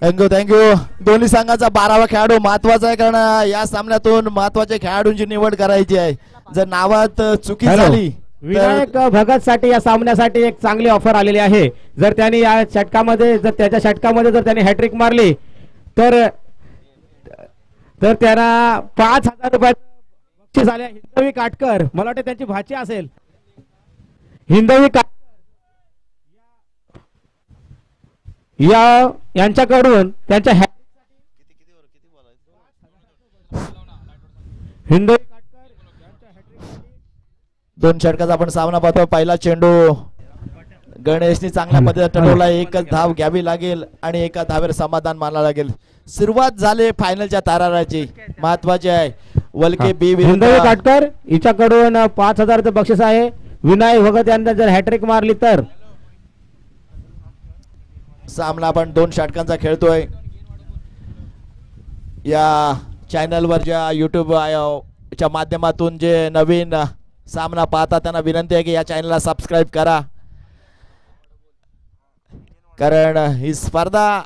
Thank you. दोन्ही संघाचा 12वा खेळाडू महत्वाचा आहे, कारण या सामन्यातून महत्वाच्या खेळाडूंची निवड करायची आहे. जर नावात चुकी झाली विनायक भगत साठी या सामन्यासाठी एक चांगली ऑफर आलेली आहे. जर त्यांनी या षटकामध्ये जर त्यांनी हॅट्रिक मारली तर त्यांना 5,000 रुपये बक्षीस आले. हिंदवी काटकर, मला वाटतं त्यांची भाची असेल, हिंदवी यांच्याकडून त्यांच्या हिंदवी दोन षटकाचा आपण सामना पाहतो. पहिला चेंडू गणेशनी चांगल्या पद्धतीने टळवला. एकच धाव घ्यावी लागेल आणि एका धावेवर समाधान मानावं लागेल. सुरुवात झाली फायनलच्या ताराराची, महत्वाची आहे. वलके बी हिंदवी काटकर हिच्याकडून 5,000 बक्षीस आहे. विनायक भगत यांना जर हॅट्रिक मारली तर सामना आपण 2 षटकांचा खेळतोय. या चॅनलवर ज्या युट्यूब च्या माध्यमातून जे नवीन सामना पाहता त्यांना विनंती आहे की या चॅनलला सबस्क्राईब करा, कारण ही स्पर्धा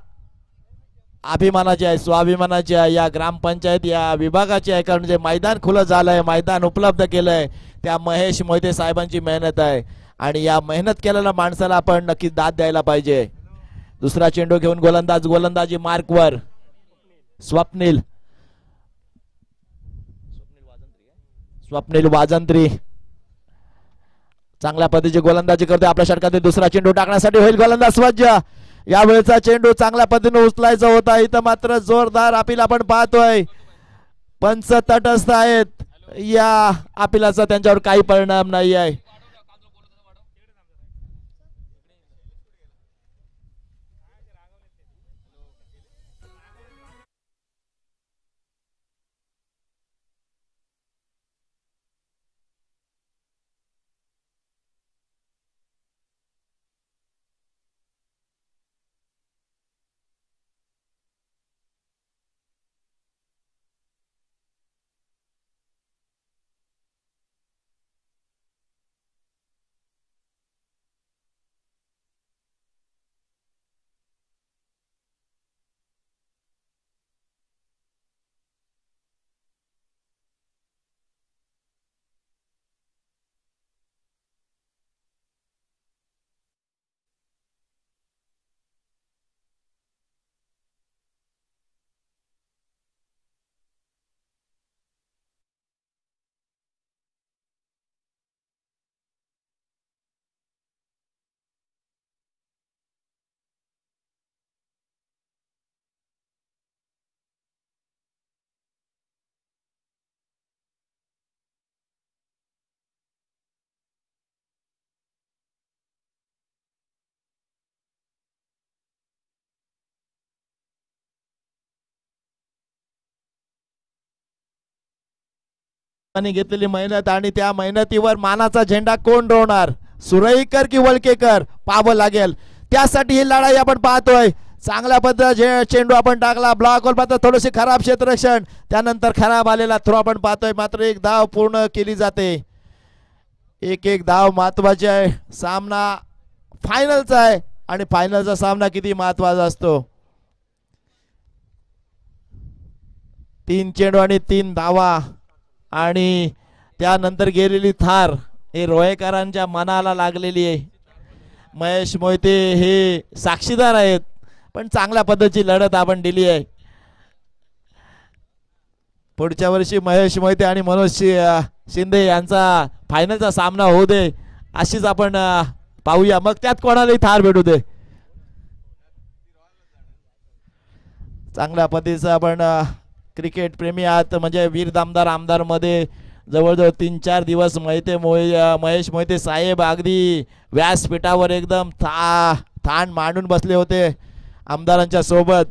अभिमानाची आहे, स्वाभिमानाची आहे. या ग्रामपंचायत या विभागाची आहे, कारण जे मैदान खुलं झालंय, मैदान उपलब्ध केलंय, त्या महेश मोहिते साहेबांची मेहनत आहे. आणि या मेहनत केलेल्या माणसाला आपण नक्की दाद द्यायला पाहिजे. दुसरा चेंडू घेऊन गोलंदाजी मार्कवर स्वप्नील वाजंत्री चांगल्या पद्धतीची गोलंदाजी करते. आपल्या षटकातील दुसरा चेंडू टाकण्यासाठी होईल गोलंदाज सज्ज. यावेळेचा चेंडू चांगल्या पद्धतीने उचलायचा होता. इथं मात्र जोरदार अपील आपण पाहतोय. पंच तटस्थ आहेत. या अपिलाचा त्यांच्यावर काही परिणाम नाही आहे. घेतलेली मेहनत आणि त्या मेहनतीवर मानाचा झेंडा कोण रोवणार, सुरईकर की वळकेकर, पाहावं लागेल. त्यासाठी ही लढाई आपण पाहतोय. चांगल्या पद्धतीने चेंडू आपण टाकला, ब्लॉक वर पाहतो थोडेसे खराब क्षेत्ररक्षण, त्यानंतर खराब आलेला थ्रो आपण पाहतोय. मात्र एक धाव पूर्ण केली जाते. एक धाव महत्वाची आहे. सामना फायनलचा आहे आणि फायनलचा सामना किती महत्वाचा असतो. 3 चेंडू आणि 3 धावा आणि त्यानंतर गेलेली थार हे रोहेकरांच्या मनाला लागलेली आहे. महेश मोहिते हे साक्षीदार आहेत, पण चांगल्या पद्धतीची लढत आपण दिली आहे. पुढच्या वर्षी महेश मोहिते आणि मनोज शिंदे यांचा फायनलचा सामना होऊ दे, अशीच आपण पाहूया. मग त्यात कोणालाही थार भेटू दे. चांगल्या पद्धतीचं आपण क्रिकेट प्रेमी आहात, म्हणजे वीर दामदार आमदार मध्ये जवळजवळ 3-4 दिवस महेश मोहिते साहेब अगदी व्यासपीठावर एकदम थान मांडून बसले होते आमदारांच्या सोबत.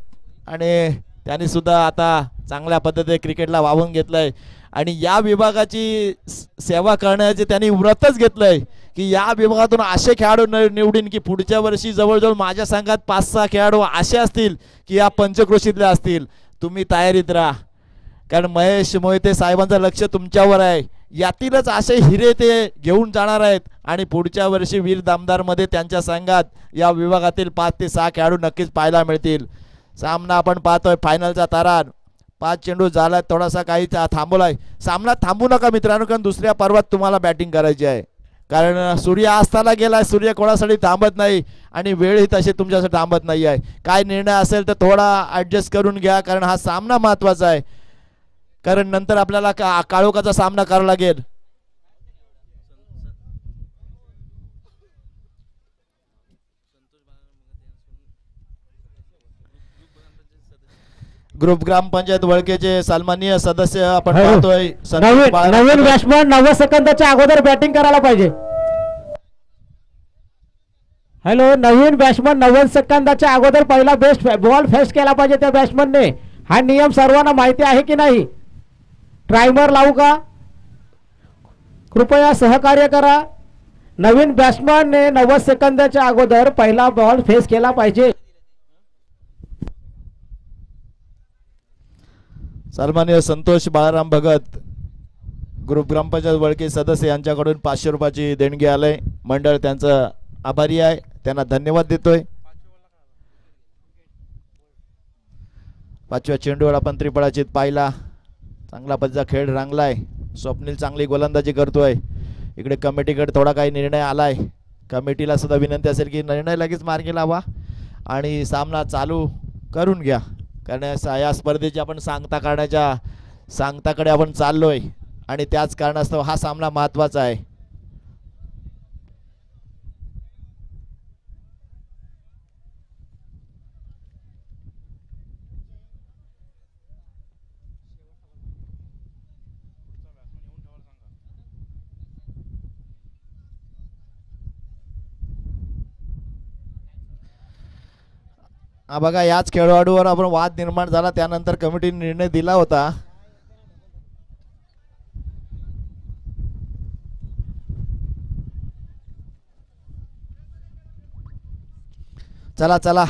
आणि त्यांनी सुद्धा आता चांगल्या पद्धतीने क्रिकेटला वाहून घेतलंय आणि या विभागाची सेवा करण्याचे त्यांनी व्रतच घेतलंय की या विभागातून असे खेळाडू निवडीन की पुढच्या वर्षी जवळजवळ माझ्या संघात 5-6 खेळाडू असे असतील की या पंचक्रोशीतले असतील. तुम्ही तयारीत राहा, कारण महेश मोहिते साहेबांचं लक्ष तुमच्यावर आहे यातीलच असे हिरे ते घेऊन जाणार आहेत आणि पुढच्या वर्षी वीर दामदारमध्ये त्यांच्या संघात या विभागातील 5 ते 6 खेळाडू नक्कीच पाहायला मिळतील. सामना आपण पाहतोय फायनलचा तारार. 5 चेंडू झाला, थोडासा काही थांबवलाय. सामना थांबू नका मित्रांनो, कारण दुसऱ्या पर्वात तुम्हाला बॅटिंग करायची आहे. कारण सूर्य अस्ताला गेलाय, सूर्य कोणासाठी थांबत नाही आणि वेळही तशी तुमच्यासाठी थांबत नाही आहे. काय निर्णय असेल तर थोडा ॲडजस्ट करून घ्या, कारण हा सामना महत्त्वाचा आहे. कारण नंतर आपल्याला काळोखाचा सामना करावा लागेल. ग्रुप ग्रामपंचायत वळकेचे सन्माननीय सदस्य आपण पाहतोय. नवीन बॅट्समन 90 सेकंदाच्या अगोदर बॅटिंग करायला पाहिजे. हॅलो, नवीन बॅट्समन 90 सेकंदाच्या अगोदर पहिला बेस्ट बॉल फेस केला पाहिजे त्या बॅट्समनने. हा नियम सर्वांना माहिती आहे की नाही? टायमर लावू का? कृपया सहकार्य करा. नवीन बॅट्समनने 90 सेकंदाच्या अगोदर पहिला बॉल फेस केला पाहिजे. सन्माननीय संतोष बाळाराम भगत ग्रुप ग्रामपंचायत वळके सदस्य यांच्याकडून 500 रुपयाची देणगी आलंय. मंडळ त्यांचं आभारी आहे, त्यांना धन्यवाद देतोय. 5व्या चेंडूवर आपण त्रिफळाचीत पाहिला. चांगला पद्धतीचा खेळ रंगलाय. स्वप्नील चांगली गोलंदाजी करतोय. इकडे कमिटीकडे थोडा काही निर्णय आलाय. कमिटीला सुद्धा विनंती असेल की निर्णय लगेच मार्गी लावा आणि सामना चालू करून घ्या. कारण या स्पर्धेची आपण सांगताकडे आपण चाललोय आणि त्याच कारणास्तव हा सामना महत्त्वाचा आहे. बघा, याच खेळाडूवर आपण वाद निर्माण झाला, त्यानंतर कमिटीने निर्णय दिला होता. चला चला,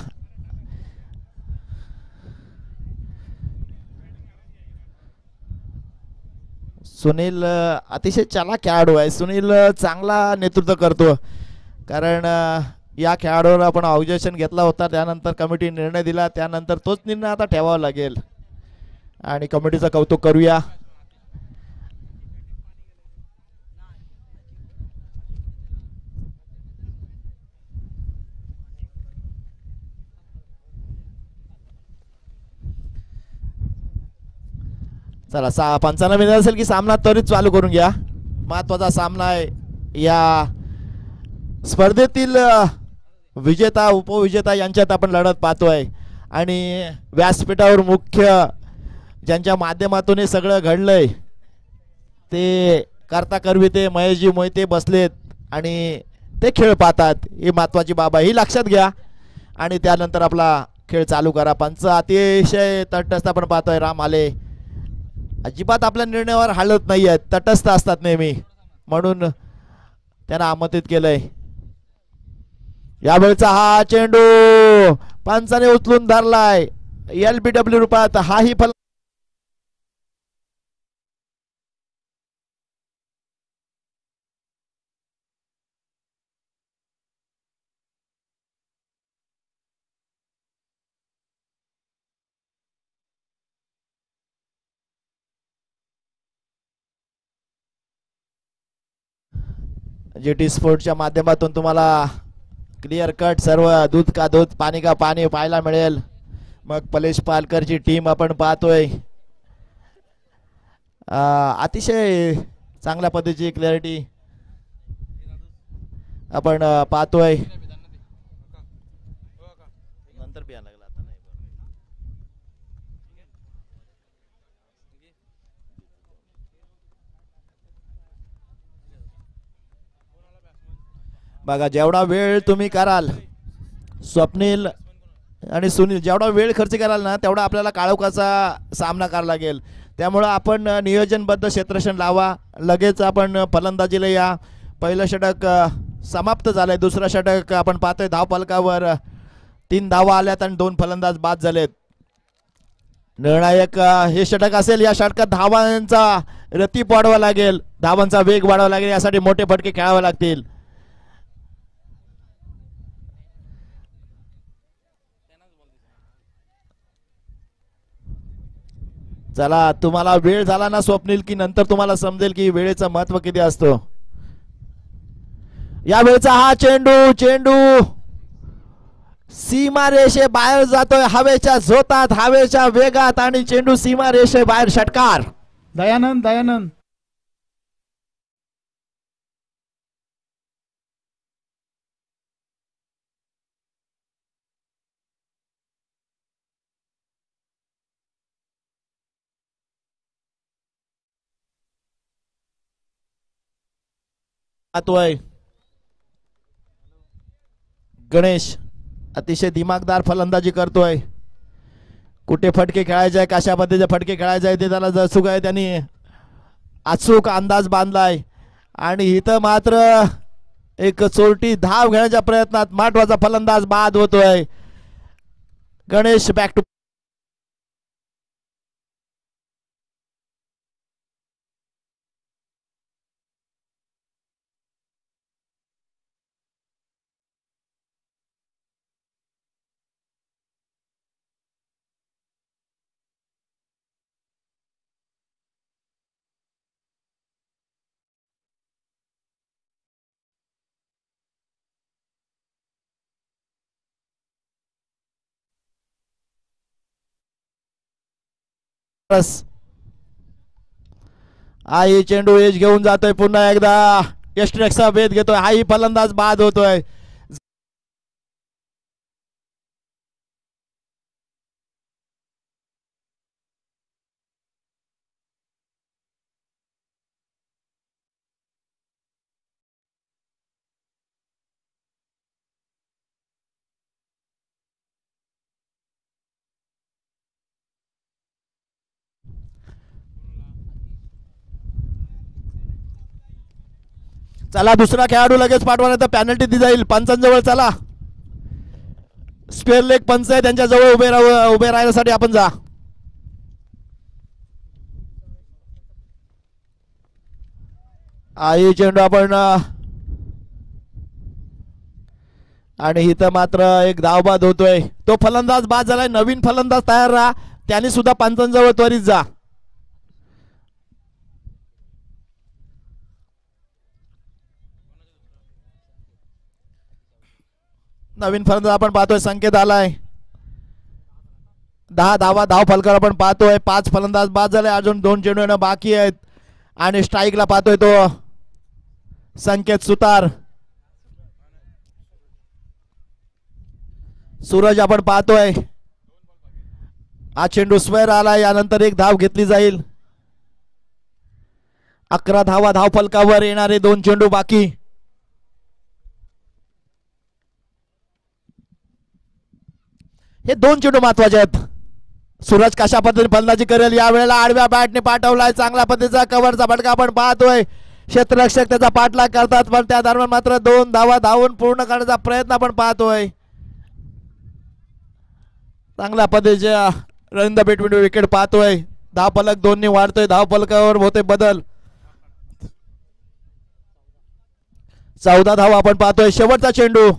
सुनील अतिशय चालाख खेळाडू आहे. सुनील चांगला नेतृत्व करतो. कारण या खेळाडूवर आपण ऑब्जेक्शन घेतला होता, त्यानंतर कमिटी निर्णय दिला, त्यानंतर तोच निर्णय आता ठेवावा लागेल आणि कमिटीचं कौतुक करूया. चला, 95 मिनिट असेल की सामना त्वरित चालू करून घ्या. महत्वाचा सामना आहे. या स्पर्धेतील विजेता उपविजेता यांच्यात आपण लढत पाहतोय आणि व्यासपीठावर मुख्य ज्यांच्या माध्यमातून हे सगळं घडलंय ते करता करविते महेशजी मोहिते बसलेत आणि ते खेळ पाहतात. ही महत्वाची बाब आहे, ही लक्षात घ्या आणि त्यानंतर आपला खेळ चालू करा. पंच अतिशय तटस्थ आपण पाहतोय. राम आले अजिबात आपल्या निर्णयावर हलत नाही आहेत, तटस्थ असतात नेहमी, म्हणून त्यांना आमंत्रित केलंय. यावेळचा हा चेंडू पंचाने उचलून धरलाय. LBW रूपात हाही फल GT स्पोर्टच्या माध्यमातून तुम्हाला क्लिअर कट सर्व दूध का दूध पाणी का पाणी पाहायला मिळेल. मग पलेश पालकरची टीम आपण पाहतोय. अतिशय चांगल्या पद्धतीची क्लॅरिटी आपण पाहतोय. नंतर बिया लागला आता नाही. बघा, जेवढा वेळ तुम्ही कराल, स्वप्नील आणि सुनील जेवढा वेळ खर्च कराल ना, तेवढा आपल्याला काळोखाचा सामना करावा लागेल. त्यामुळं आपण नियोजनबद्ध क्षेत्ररक्षण लावा. लगेच आपण फलंदाजीला या. पहिलं षटक समाप्त झालंय. दुसरं षटक आपण पाहतोय. धावफलकावर 3 धावा आल्यात आणि 2 फलंदाज बाद झालेत. निर्णायक हे षटक असेल. या षटकात धावांचा रतीप वाढवा लागेल, धावांचा वेग वाढवा लागेल, यासाठी मोठे फटके खेळावे लागतील. चला, तुम्हाला वेळ झाला ना स्वप्नील, की नंतर तुम्हाला समजेल की वेळेचं महत्व किती असतो. या वेळचा हा चेंडू सीमा रेषे बाहेर जातोय, हवेच्या झोतात, हवेच्या वेगात, आणि चेंडू सीमा रेषे बाहेर. षटकार. दयानंद दयानंद पाहतोय गणेश अतिशय दिमागदार फलंदाजी करतोय. कुठे फटके खेळायचे, कशा पद्धतीचे फटके खेळायचे ते त्याला जसू काय त्यांनी अचूक अंदाज बांधलाय. आणि इथं मात्र एक चोरटी धाव घेण्याच्या प्रयत्नात महत्वाचा फलंदाज बाद होतोय. Ganesh back to. आई चेंडू एज घेऊन जातोय, पुन्हा एकदा यष्टरेखचा भेद घेतोय, हाही फलंदाज बाद होतोय. चला, दुसरा खेळाडू लगेच पाठवा, तर पॅनल्टी दिली जाईल पंचांजवळ. चला, स्पेअर लेग पंच आहे, त्यांच्या जवळ उभे राहण्यासाठी आपण जा. आई चेंडू आपण, आणि इथं मात्र एक धावबाद होतोय. तो फलंदाज बाद झालाय, नवीन फलंदाज तयार राहा, त्यांनी सुद्धा पंचांजवळ त्वरित जा. नवीन फलंदाज आपण पाहतोय, संकेत आलाय. 10 धावा धाव फलकावर आपण पाहतोय. 5 फलंदाज बाद झाले, अजून 2 चेंडू येणं बाकी आहेत. आणि स्ट्राईकला पाहतोय तो संकेत सुतार. सूरज आपण पाहतोय. हा चेंडू स्क्वेअर आला, यानंतर एक धाव घेतली जाईल. 11 धावा धाव फलकावर, येणारे 2 चेंडू बाकी. हे 2 चेंडू महत्वाचे आहेत. सूरज कशा पद्धतीने फलंदाजी करेल, यावेळेला आडव्या बॅटने पाठवलाय, चांगल्या पद्धतीचा कव्हरचा फटका आपण पाहतोय. क्षेत्ररक्षक त्याचा पाठलाग करतात, पण त्या दरम्यान मात्र 2 धावा धावून पूर्ण करण्याचा प्रयत्न आपण पाहतोय. चांगल्या पद्धतीच्या रन द बिटवीन विकेट पाहतोय. धाव फलक 2 ने वाढतोय, धाव फलकावर होते बदल. 14 धाव आपण पाहतोय. शेवटचा चेंडू,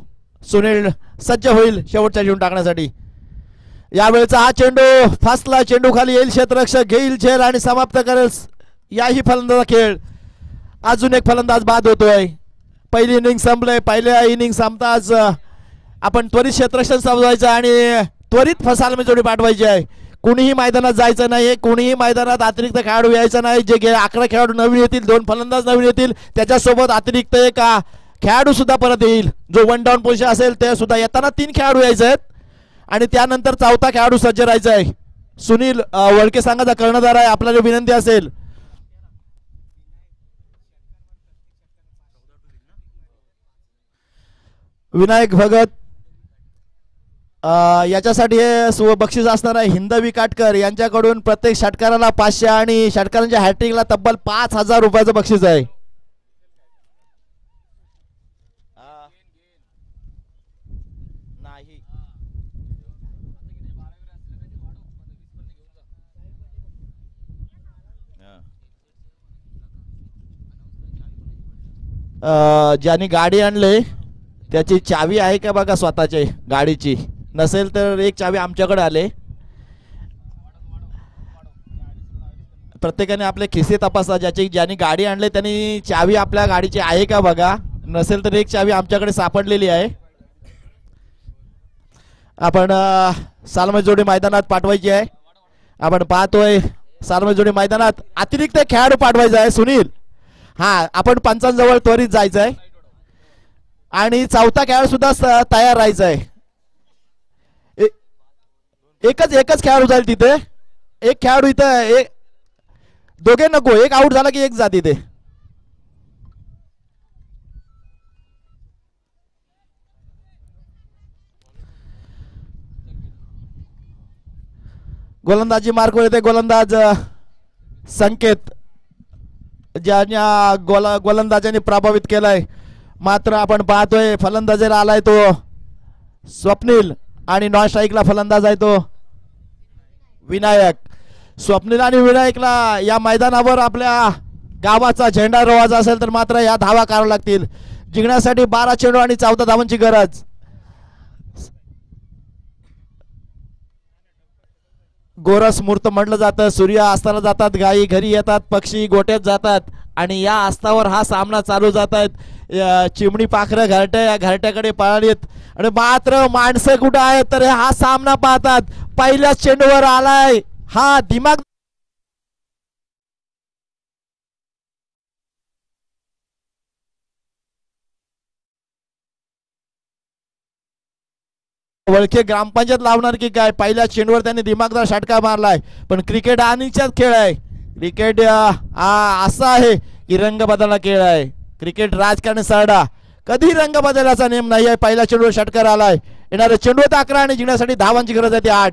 सुनील सज्ज होईल शेवटचा चेंडू टाकण्यासाठी. यावेळेचा हा चेंडू फासला, चेंडू खाली येईल, क्षेत्ररक्षक घेईल झेल आणि समाप्त करेल याही फलंदाजा खेळ. अजून एक फलंदाज बाद होतोय. पहिली इनिंग संपलंय. पहिल्या इनिंग संपताच आपण त्वरित क्षेत्ररक्षण समजायचं आणि त्वरित फसालमी जोडी पाठवायची आहे. कुणीही मैदानात जायचं नाही, कुणीही मैदानात अतिरिक्त खेळाडू यायचा नाही. जे 11 खेळाडू नवीन येतील, 2 फलंदाज नवीन येतील, त्याच्यासोबत अतिरिक्त एक खेळाडू सुद्धा परत येईल. जो 1 डाऊन पोझिशन असेल ते सुद्धा येताना 3 खेळाडू यायचे आहेत आणि त्यानंतर 4था खेळाडू सज्ज राहायचा आहे. सुनील वळके संघाचा कर्णधार आहे, आपल्याला विनंती असेल. विनायक भगत याच्यासाठी हे बक्षीस असणार आहे. हिंदवी काटकर यांच्याकडून प्रत्येक षटकाराला 500 आणि षटकारांच्या हॅट्रिकला तब्बल 5000 रुपयाचं बक्षीस आहे. नाही ज्यांनी गाडी आणले त्याची चावी आहे का बघा स्वतःची गाडीची, नसेल तर एक चावी आमच्याकडे आले. प्रत्येकाने आपले खिसे तपासा, ज्यांनी गाडी आणले त्यांनी चावी आपल्या गाडीची आहे का बघा, नसेल तर एक चावी आमच्याकडे सापडलेली आहे. आपण सालमत जोडी मैदानात पाठवायची आहे. आपण पाहतोय सालमत जोडी मैदानात अतिरिक्त खेळाडू पाठवायचा आहे सुनील. हा, आपण पंचांजवळ त्वरित जायचं आहे आणि चौथा खेळाडू सुद्धा तयार राहायचा आहे. एकच खेळाडू जाईल तिथे, एक खेळाडू इथं, दोघे नको, एक आउट झाला की एक जा तिथे. गोलंदाजी मार्कवर येते गोलंदाज संकेत, ज्यांना गोलंदाजांनी प्रभावित केलाय. मात्र आपण पाहतोय फलंदाजीला आलाय तो स्वप्नील आणि नॉन स्ट्राईकला फलंदाज आहे तो विनायक. स्वप्नील आणि विनायकला या मैदानावर आपल्या गावाचा झेंडा रोवायचा असेल तर मात्र या धावा कराव्या लागतील. जिंकण्यासाठी 12 चेंडू आणि 14 धावांची गरज. गोरस मूर्त म्हटलं जातं. सूर्य अस्ताला जातात, गायी घरी येतात, पक्षी गोट्यात जातात आणि या आस्तावर हा सामना चालू जात आहेत. चिमणी पाखरं घरट्याकडे पळालीत आणि मात्र माणसं कुठं आहेत तर हा सामना पाहतात. पहिल्याच चेंडूवर आलाय हा दिमाग. वळखे ग्रामपंचायत लावणार की काय, पहिल्या चेंडूवर त्यांनी दिमागदार षटका मारलाय. पण क्रिकेट आणीचाच खेळ आहे. क्रिकेट असा आहे की रंग बदलला खेळ आहे. क्रिकेट राजकारण सरडा, कधी रंग बदलायचा नेम नाही आहे. पहिल्या चेंडूवर षटकार आलाय. येणारे चेंडू 11 आणि जिंकण्यासाठी धावांची गरज आहे ती 8.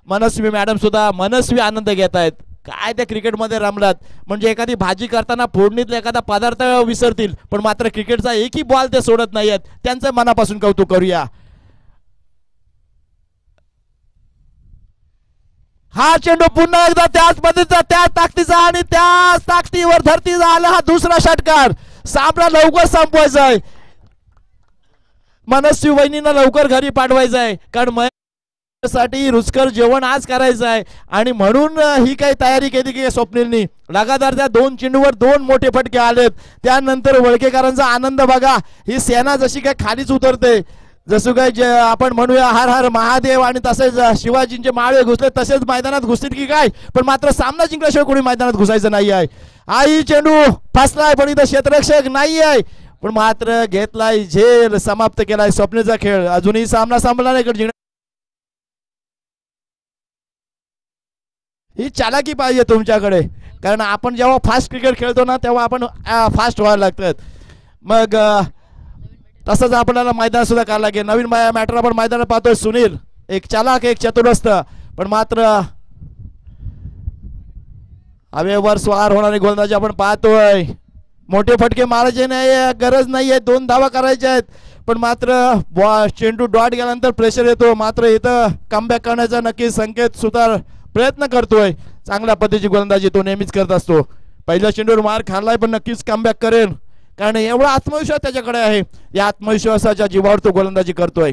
मनस्वी मॅडम सुद्धा मनस्वी आनंद घेत आहेत. काय त्या क्रिकेटमध्ये रमलात, म्हणजे एखादी भाजी करताना फोडणीतला एखादा पदार्थ विसरतील पण मात्र क्रिकेटचा एकही बॉल ते सोडत नाही आहेत. त्यांचं मनापासून कौतुक करूया. हा चेंडू पुन्हा एकदा त्याच पद्धतीचा, त्याच ताकदीचा आणि त्याच ताकदीवर धरतीचा आला हा दुसरा षटकार. सामना लवकर संपवायचा आहे. मनस्वी वहिनींना लवकर घरी पाठवायचं आहे कारण साठी रुचकर जेवण आज करायचं आहे आणि म्हणून ही काही तयारी केली की स्वप्नीलनी. लगातार त्या 2 चेंडूवर 2 मोठे फटके आलेत. त्यानंतर वळकेकरांचा आनंद बघा. ही सेना जशी काय खालीच उतरते, जसं काय आपण म्हणूया हर हर महादेव आणि तसेच शिवाजींचे माळे घुसले तसेच मैदानात घुसतील की काय, पण मात्र सामना जिंकल्याशिवाय कोणी मैदानात घुसायचं नाही आहे. आई चेंडू फसलाय पण इथं क्षेत्ररक्षक नाही आहे, पण मात्र घेतलाय झेल, समाप्त केलाय स्वप्नीलचा खेळ. अजूनही सामना संपला नाही. ही चालाकी पाहिजे तुमच्याकडे, कारण आपण जेव्हा फास्ट क्रिकेट खेळतो ना तेव्हा आपण फास्ट व्हायला लागतात. मग तसंच आपल्याला मैदान सुद्धा करायला लागेल. नवीन मॅटर आपण मैदानात पाहतोय. सुनील एक चालाक, एक चतुरस्थ, पण मात्र हवेवर स्वार होणारी गोलंदाजी आपण पाहतोय. मोठे फटके मारायचे नाही, गरज नाही आहे, 2 धावा करायच्या आहेत, पण मात्र चेंडू डॉट गेल्यानंतर प्रेशर येतो. मात्र इथं कमबॅक करण्याचा नक्की संकेत सुद्धा प्रयत्न करतोय. चांगल्या पद्धतीची गोलंदाजी तो नेहमीच करत असतो. पहिल्या चेंडूवर मार खाल्लाय पण नक्कीच कमबॅक करेल, कारण एवढा आत्मविश्वास त्याच्याकडे आहे. या आत्मविश्वासाच्या जीवावर तो गोलंदाजी करतोय.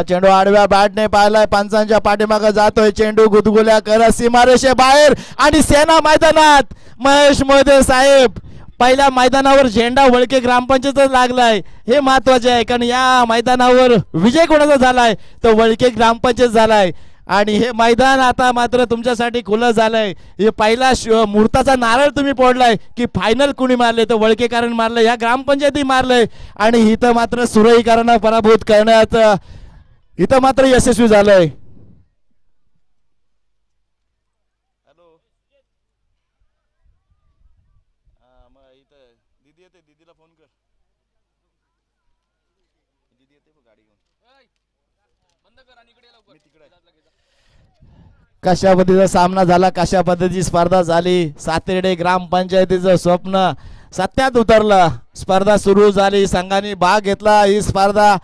चेंडू आडव्या बॅटने पाहिलाय, पंचांच्या पाठीमागे जातोय. चेंडू गुदगुल्या करत सीमारेषे बाहेर आणि सेना मैदानात. महेश मोहिते साहेब, पहिल्या मैदानावर झेंडा वळके ग्रामपंचायत लागलाय, हे महत्वाचे आहे. कारण या मैदानावर विजय कोणाचा झालाय तो वळके ग्रामपंचायत झालाय आणि हे मैदान आता मात्र तुमच्यासाठी खुलं झालंय. हे पहिला मुहूर्ताचा नारळ तुम्ही फोडलाय की फायनल कुणी मारले तर वळकेकरांनी मारलंय, या ग्रामपंचायती मारलंय आणि इथं मात्र सुरईकरांना पराभूत करण्यात इथं मात्र यशस्वी झालंय. कशा पद्धतीचा सामना झाला, कशा पद्धतीची स्पर्धा झाली. सातेर्डे ग्रामपंचायतीचं स्वप्न सत्यात उतरलं. स्पर्धा सुरू झाली, संघाने भाग घेतला ही स्पर्धा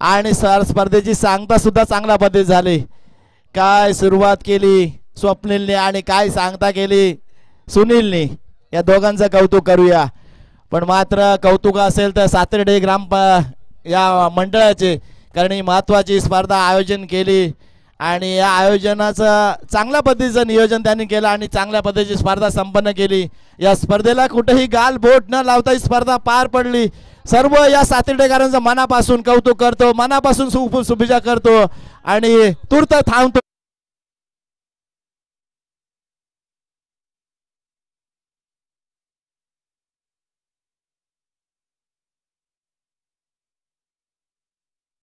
आणि स्पर्धेची सांगता सुद्धा चांगल्या पद्धतीत झाली. काय सुरुवात केली स्वप्नीलने आणि काय सांगता केली सुनीलने. या दोघांचं कौतुक करूया. पण मात्र कौतुक असेल तर सातर्डे या मंडळाचे, कारण ही महत्त्वाची स्पर्धा आयोजन केली आणि या आयोजनाचं चांगल्या पद्धतीचं नियोजन त्यांनी केलं आणि चांगल्या पद्धतीची स्पर्धा संपन्न केली. या स्पर्धेला कुठेही गाल बोट न लावता ही स्पर्धा पार पडली. सर्व या सातर्डेकरांचं मनापासून कौतुक करतो, मनापासून शुभेच्छा करतो आणि तूर्त थांबतो.